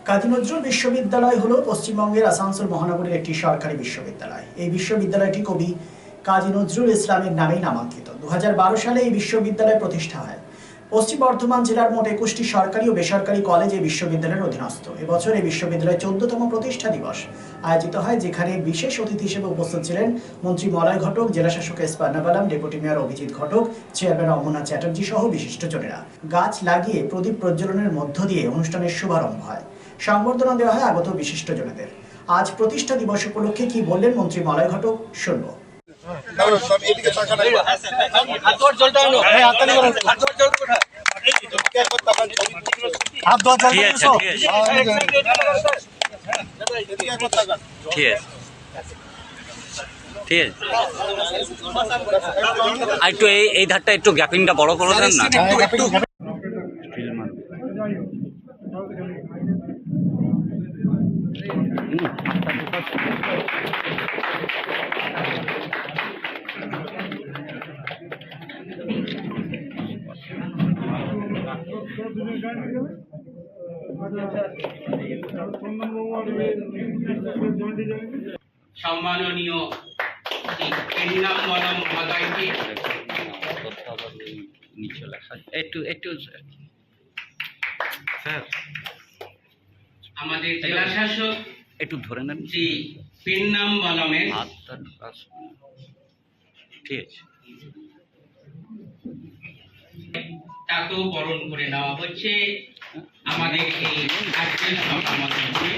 কাজী নজরুল বিশ্ববিদ্যালয় হলো পশ্চিমবঙ্গের আসানসোল মহানগরের একটি সরকারি বিশ্ববিদ্যালয়। এই বিশ্ববিদ্যালয়টি কবি কাজী নজরুল ইসলামের নামেই নামাঙ্কিত। 2012 সালে এই বিশ্ববিদ্যালয় প্রতিষ্ঠা হয়। পশ্চিম বর্ধমান জেলার মোট 21টি সরকারি ও বেসরকারি কলেজ এই বিশ্ববিদ্যালয়ের অধীনস্থ। এবছর এই বিশ্ববিদ্যালয়ের 14তম প্রতিষ্ঠা দিবস আয়োজিত হয়, যেখানে বিশেষ অতিথি হিসেবে উপস্থিত ছিলেন মন্ত্রী মলয় ঘটক, জেলাশাসক এস পান্নাবালাম, ডেপুটি মেয়র অভিজিৎ ঘটক, চেয়ারম্যান অমরনাথ চ্যাটার্জি সহ বিশিষ্টজনেরা। গাছ লাগিয়ে প্রদীপ প্রজ্বলনের মধ্য দিয়ে অনুষ্ঠানের শুভারম্ভ হয়। সংবর্ধনা দেওয়া হয় আগত বিশিষ্টজনেদের। আজ প্রতিষ্ঠা দিবস উপলক্ষে কি বললেন মন্ত্রী মলয় ঘটক, শুনবো। একটু এই ধারটা একটু গ্যাপিংটা বড় করে দেন না। সম্মাননীয় পেন্নাম বলম মহোদয়কে একটু স্যার আমাদের জেলা শাসক একটু ধরে নেন শ্রী পেন্নাম বলমের ঠিক আছে, তাকেও বরণ করে নেওয়া হচ্ছে আমাদের এই আজকের সমাবেশে।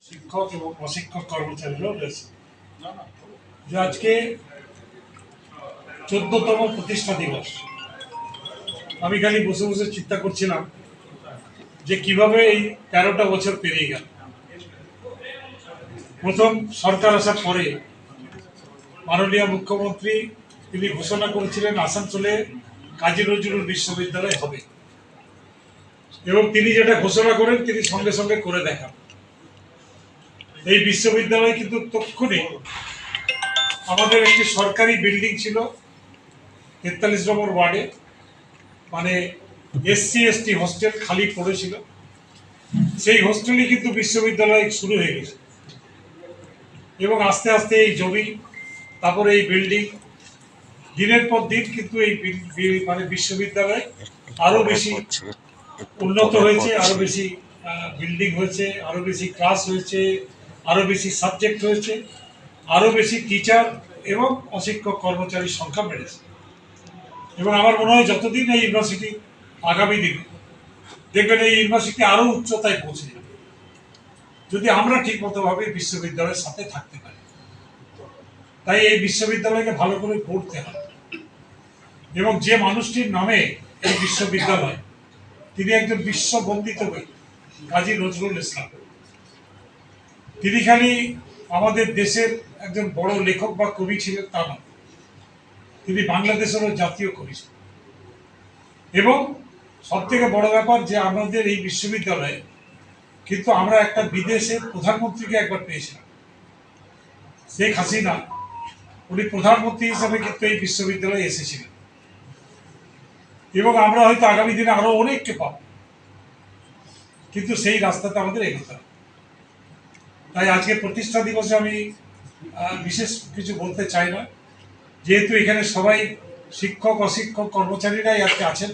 শিক্ষক এবং প্রশিক্ষক কর্মচারীরাও রয়েছে। যে আজকে 14তম প্রতিষ্ঠা দিবস, আমি খালি বসে বসে চিন্তা করছিলাম যে কিভাবে এই 13টা বছর পেরিয়ে গেল। প্রথম সরকার আসার পরে মাননীয় মুখ্যমন্ত্রী তিনি ঘোষণা করেছিলেন আসানসোলে কাজী নজরুল বিশ্ববিদ্যালয় হবে, এবং তিনি যেটা ঘোষণা করেন তিনি সঙ্গে সঙ্গে করে দেখান। এই বিশ্ববিদ্যালয় কিন্তু তক্ষুনি আমাদের একটি সরকারি বিল্ডিং ছিল 43 নম্বর ওয়ার্ডে, মানে SC ST হোস্টেল খালি পড়েছিল, সেই হোস্টেলই কিন্তু বিশ্ববিদ্যালয় শুরু হয়ে গেছে। এবং আস্তে আস্তে এই জমি, তারপরে এই বিল্ডিং, দিনের পর দিন কিন্তু এই মানে বিশ্ববিদ্যালয় আরো বেশি উন্নত হয়েছে, আরো বেশি বিল্ডিং হয়েছে, আরো বেশি ক্লাস হয়েছে, আরো বেশি সাবজেক্ট হয়েছে, আরো বেশি টিচার এবং অশিক্ষক কর্মচারীর সংখ্যা বেড়েছে। এবং আমার মনে হয় যতদিন এই ইউনিভার্সিটি আগামী দিনে দেখবেন এই ইউনিভার্সিটি আরো উচ্চতায় পৌঁছে যাবে, যদি আমরা ঠিক মতো ভাবে বিশ্ববিদ্যালয়ের সাথে থাকতে পারি। তাই এই বিশ্ববিদ্যালয়কে ভালো করে পড়তে হবে। এবং যে মানুষটির নামে এই বিশ্ববিদ্যালয়, তিনি একজন বিশ্ববন্দিত কবি কাজী নজরুল ইসলাম। তিনি খালি আমাদের দেশের একজন বড় লেখক বা কবি ছিলেন তা নয়, তিনি বাংলাদেশেরও জাতীয় কবি ছিলেন। এবং সব থেকে বড় ব্যাপার যে আমাদের এই বিশ্ববিদ্যালয়ে কিন্তু আমরা একটা বিদেশের প্রধানমন্ত্রীকে একবার পেয়েছিলাম, শেখ হাসিনা। উনি প্রধানমন্ত্রী হিসেবে কিন্তু এই বিশ্ববিদ্যালয়ে এসেছিলেন, এবং আমরা হয়তো আগামী দিনে আরো অনেককে পাবো, কিন্তু সেই রাস্তাতে আমাদের এগোতে হবে। তাই আজকে প্রতিষ্ঠা দিবসে আমি বিশেষ কিছু বলতে চাই না, যেহেতু এখানে সবাই শিক্ষক অশিক্ষক কর্মচারীরাই আজকে আছেন।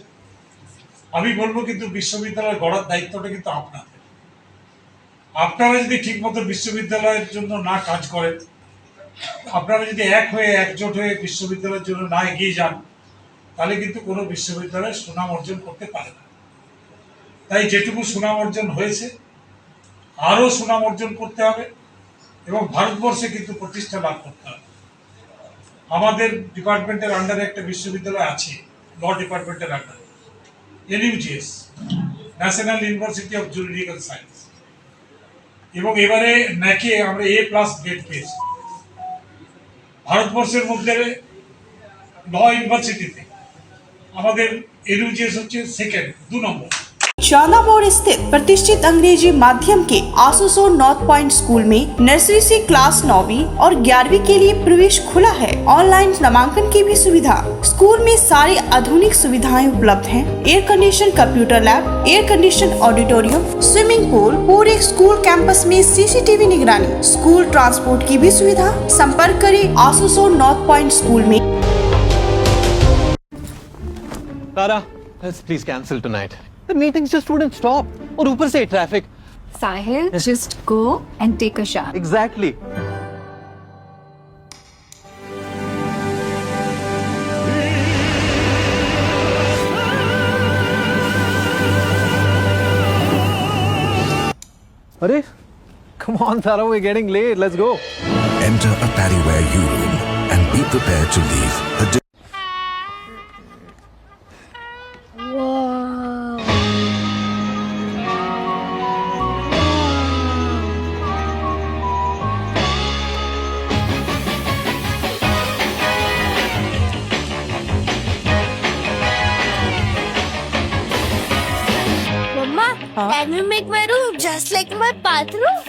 আমি বলবো কিন্তু বিশ্ববিদ্যালয় গড়ার দায়িত্বটা কিন্তু আপনাদের। আপনারা যদি ঠিকমতো বিশ্ববিদ্যালয়ের জন্য না কাজ করেন, আপনারা যদি একজোট হয়ে বিশ্ববিদ্যালয়ের জন্য না এগিয়ে যান, তাহলে কিন্তু কোনো বিশ্ববিদ্যালয় সুনাম অর্জন করতে পারে না। তাই যেটুকু সুনাম অর্জন হয়েছে আরো সুনাম অর্জন করতে হবে, এবং ভারতবর্ষে কিন্তু প্রতিষ্ঠা লাভ করতে হবে। আমাদের ডিপার্টমেন্টের আন্ডারে একটা বিশ্ববিদ্যালয় আছে, ল ডিপার্টমেন্টের আন্ডারে, NUGS, national university of juridical science. এবং এবারে ন্যাকে আমরা A+ গ্রেড পেয়েছি। ভারতবর্ষের মধ্যে ল ইউনিভার্সিটিতে আমাদের NUGS হচ্ছে 2 নম্বর। चांदा मोड़ स्थित प्रतिष्ठित अंग्रेजी माध्यम के आसोसो नॉर्थ पॉइंट स्कूल में नर्सरी से क्लास 9वीं और 11वीं के लिए प्रवेश खुला है। ऑनलाइन नामांकन की भी सुविधा। स्कूल में सारी आधुनिक सुविधाएं उपलब्ध हैं। Air condition computer lab, air condition auditorium, swimming pool, पूरे स्कूल कैंपस में सीसीटीवी निगरानी, स्कूल ट्रांसपोर्ट की भी सुविधा। संपर्क करें आसोसो नॉर्थ पॉइंट स्कूल में। Tara, let's please cancel tonight. The meetings just wouldn't stop. और ऊपर से traffic. Sahil, just go and take a shower. Exactly. Arey, come on, Tara, we're getting late. Let's go. Enter a Paddyware U-Room and be prepared to leave a Mama, can you make my room just like my bathroom?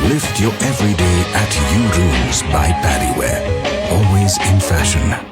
Lift your everyday at U-Rooms by Paddyware. Always in fashion.